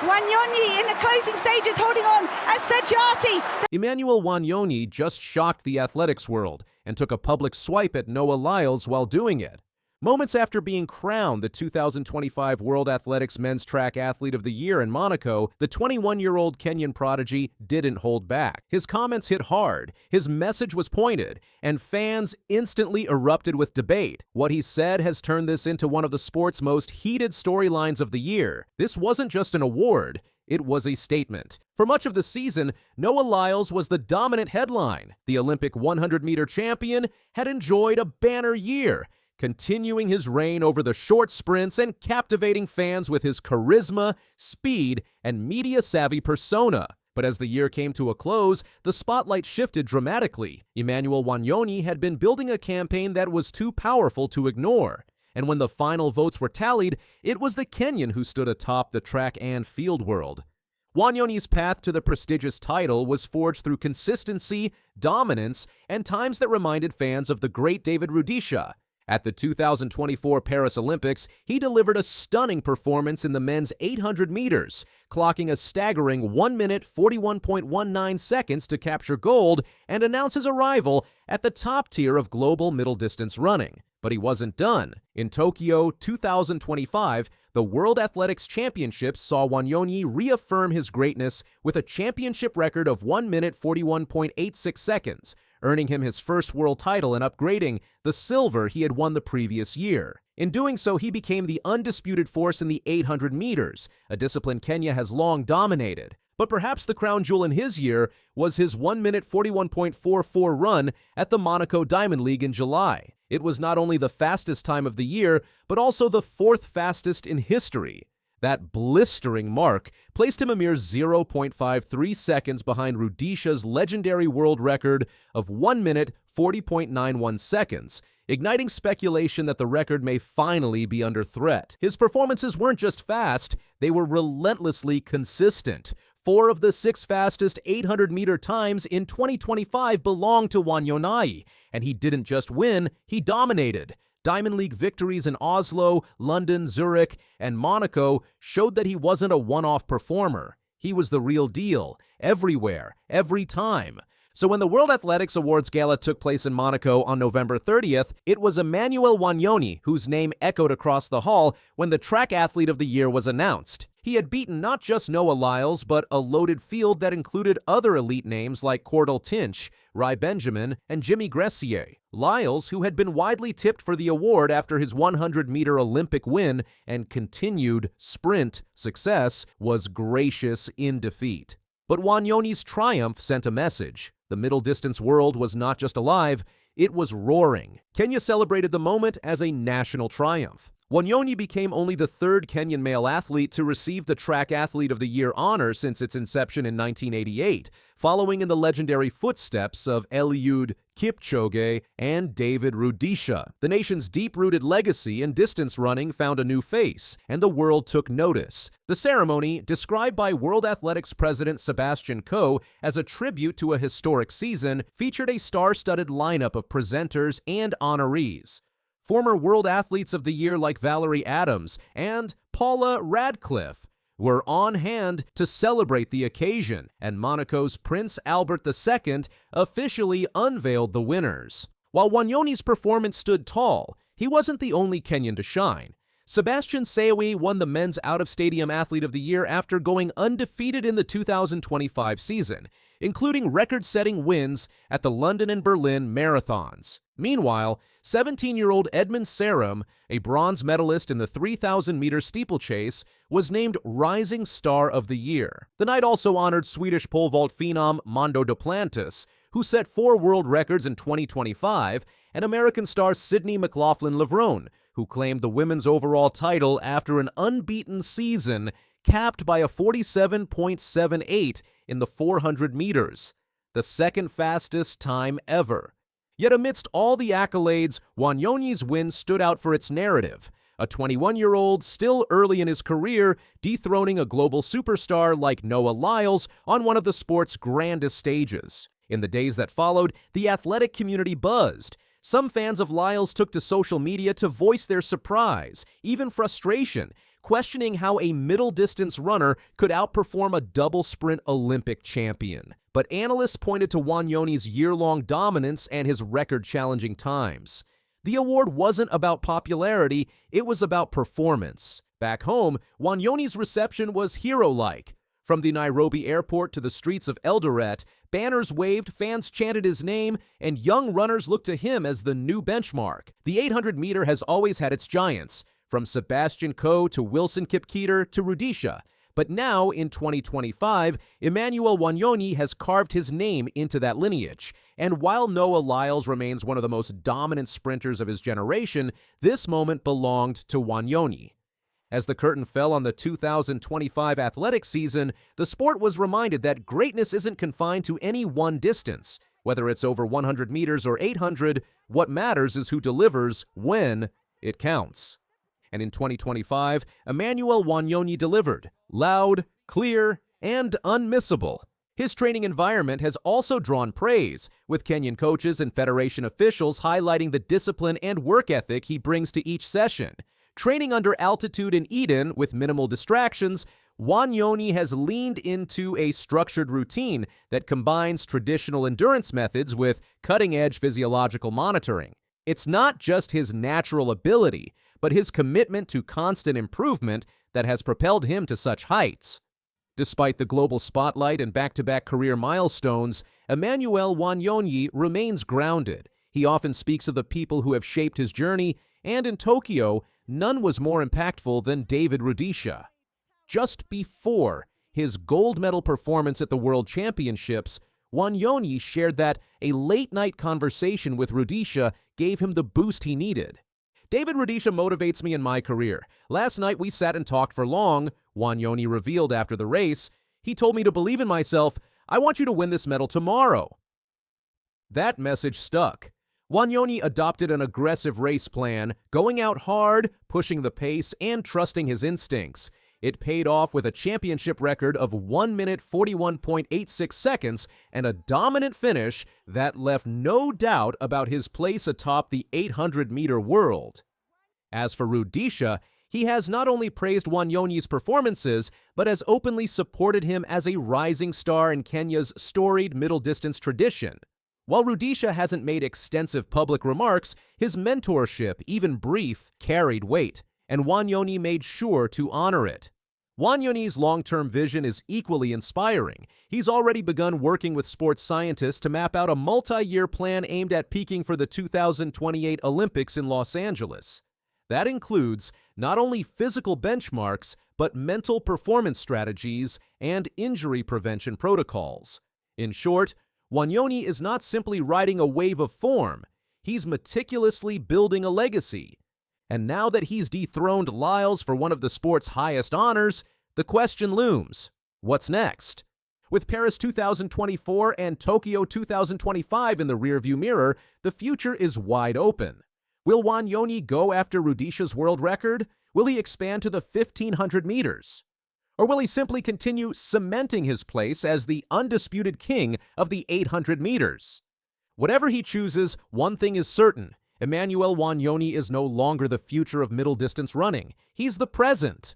Wanyonyi in the closing stages holding on as Sajati. Emmanuel Wanyonyi just shocked the athletics world and took a public swipe at Noah Lyles while doing it. Moments after being crowned the 2025 World Athletics Men's Track Athlete of the Year in Monaco, the 21-year-old Kenyan prodigy didn't hold back. His comments hit hard, his message was pointed, and fans instantly erupted with debate. What he said has turned this into one of the sport's most heated storylines of the year. This wasn't just an award, it was a statement. For much of the season, Noah Lyles was the dominant headline. The Olympic 100-meter champion had enjoyed a banner year, continuing his reign over the short sprints and captivating fans with his charisma, speed, and media-savvy persona. But as the year came to a close, the spotlight shifted dramatically. Emmanuel Wanyonyi had been building a campaign that was too powerful to ignore. And when the final votes were tallied, it was the Kenyan who stood atop the track and field world. Wanyonyi's path to the prestigious title was forged through consistency, dominance, and times that reminded fans of the great David Rudisha. At the 2024 Paris Olympics, he delivered a stunning performance in the men's 800 meters, clocking a staggering 1 minute 41.19 seconds to capture gold and announce his arrival at the top tier of global middle distance running. But he wasn't done. In Tokyo 2025, the World Athletics Championships saw Wanyonyi reaffirm his greatness with a championship record of 1 minute 41.86 seconds, earning him his first world title and upgrading the silver he had won the previous year. In doing so, he became the undisputed force in the 800 meters, a discipline Kenya has long dominated. But perhaps the crown jewel in his year was his 1 minute 41.44 run at the Monaco Diamond League in July. It was not only the fastest time of the year, but also the fourth fastest in history. That blistering mark placed him a mere 0.53 seconds behind Rudisha's legendary world record of 1 minute 40.91 seconds, igniting speculation that the record may finally be under threat. His performances weren't just fast, they were relentlessly consistent. 4 of the 6 fastest 800-meter times in 2025 belonged to Wanyonyi, and he didn't just win, he dominated. Diamond League victories in Oslo, London, Zurich, and Monaco showed that he wasn't a one-off performer. He was the real deal, everywhere, every time. So when the World Athletics Awards Gala took place in Monaco on November 30th, it was Emmanuel Wanyonyi whose name echoed across the hall when the Track Athlete of the Year was announced. He had beaten not just Noah Lyles, but a loaded field that included other elite names like Cordell Tinch, Rai Benjamin, and Jimmy Gressier. Lyles, who had been widely tipped for the award after his 100-meter Olympic win and continued sprint success, was gracious in defeat. But Wanyonyi's triumph sent a message. The middle-distance world was not just alive, it was roaring. Kenya celebrated the moment as a national triumph. Wanyonyi became only the 3rd Kenyan male athlete to receive the Track Athlete of the Year honor since its inception in 1988, following in the legendary footsteps of Eliud Kipchoge and David Rudisha. The nation's deep-rooted legacy in distance running found a new face, and the world took notice. The ceremony, described by World Athletics President Sebastian Coe as a tribute to a historic season, featured a star-studded lineup of presenters and honorees. Former World Athletes of the Year like Valerie Adams and Paula Radcliffe were on hand to celebrate the occasion, and Monaco's Prince Albert II officially unveiled the winners. While Wanyonyi's performance stood tall, he wasn't the only Kenyan to shine. Sebastian Sawe won the Men's Out-of-Stadium Athlete of the Year after going undefeated in the 2025 season, including record-setting wins at the London and Berlin marathons. Meanwhile, 17-year-old Edmund Serum, a bronze medalist in the 3,000-meter steeplechase, was named Rising Star of the Year. The night also honored Swedish pole vault phenom Mondo Duplantis, who set 4 world records in 2025, and American star Sydney McLaughlin-Levrone, who claimed the women's overall title after an unbeaten season capped by a 47.78 in the 400 meters, the second fastest time ever. Yet amidst all the accolades, Wanyonyi's win stood out for its narrative. A 21-year-old still early in his career, dethroning a global superstar like Noah Lyles on one of the sport's grandest stages. In the days that followed, the athletic community buzzed. Some fans of Lyles took to social media to voice their surprise, even frustration, questioning how a middle-distance runner could outperform a double-sprint Olympic champion. But analysts pointed to Wanyonyi's year-long dominance and his record-challenging times. The award wasn't about popularity, it was about performance. Back home, Wanyonyi's reception was hero-like. From the Nairobi airport to the streets of Eldoret, banners waved, fans chanted his name, and young runners looked to him as the new benchmark. The 800-meter has always had its giants, from Sebastian Coe to Wilson Kipketer to Rudisha. But now, in 2025, Emmanuel Wanyonyi has carved his name into that lineage. And while Noah Lyles remains one of the most dominant sprinters of his generation, this moment belonged to Wanyonyi. As the curtain fell on the 2025 athletics season, the sport was reminded that greatness isn't confined to any one distance. Whether it's over 100 meters or 800, what matters is who delivers when it counts. And in 2025, Emmanuel Wanyonyi delivered, loud, clear, and unmissable. His training environment has also drawn praise, with Kenyan coaches and federation officials highlighting the discipline and work ethic he brings to each session. Training under altitude in Eden with minimal distractions, Wanyonyi has leaned into a structured routine that combines traditional endurance methods with cutting-edge physiological monitoring. It's not just his natural ability, but his commitment to constant improvement that has propelled him to such heights. Despite the global spotlight and back-to-back career milestones, Emmanuel Wanyonyi remains grounded. He often speaks of the people who have shaped his journey, and in Tokyo, none was more impactful than David Rudisha. Just before his gold medal performance at the World Championships, Wanyonyi shared that a late-night conversation with Rudisha gave him the boost he needed. "David Rudisha motivates me in my career. Last night we sat and talked for long," Wanyonyi revealed after the race. "He told me to believe in myself. I want you to win this medal tomorrow." That message stuck. Wanyonyi adopted an aggressive race plan, going out hard, pushing the pace, and trusting his instincts. It paid off with a championship record of 1 minute 41.86 seconds and a dominant finish that left no doubt about his place atop the 800-meter world. As for Rudisha, he has not only praised Wanyonyi's performances, but has openly supported him as a rising star in Kenya's storied middle-distance tradition. While Rudisha hasn't made extensive public remarks, his mentorship, even brief, carried weight, and Wanyonyi made sure to honor it. Wanyonyi's long-term vision is equally inspiring. He's already begun working with sports scientists to map out a multi-year plan aimed at peaking for the 2028 Olympics in Los Angeles. That includes not only physical benchmarks, but mental performance strategies and injury prevention protocols. In short, Wanyonyi is not simply riding a wave of form, he's meticulously building a legacy. And now that he's dethroned Lyles for one of the sport's highest honors, the question looms, what's next? With Paris 2024 and Tokyo 2025 in the rearview mirror, the future is wide open. Will Wanyonyi go after Rudisha's world record? Will he expand to the 1,500 meters? Or will he simply continue cementing his place as the undisputed king of the 800 meters? Whatever he chooses, one thing is certain. Emmanuel Wanyonyi is no longer the future of middle-distance running. He's the present.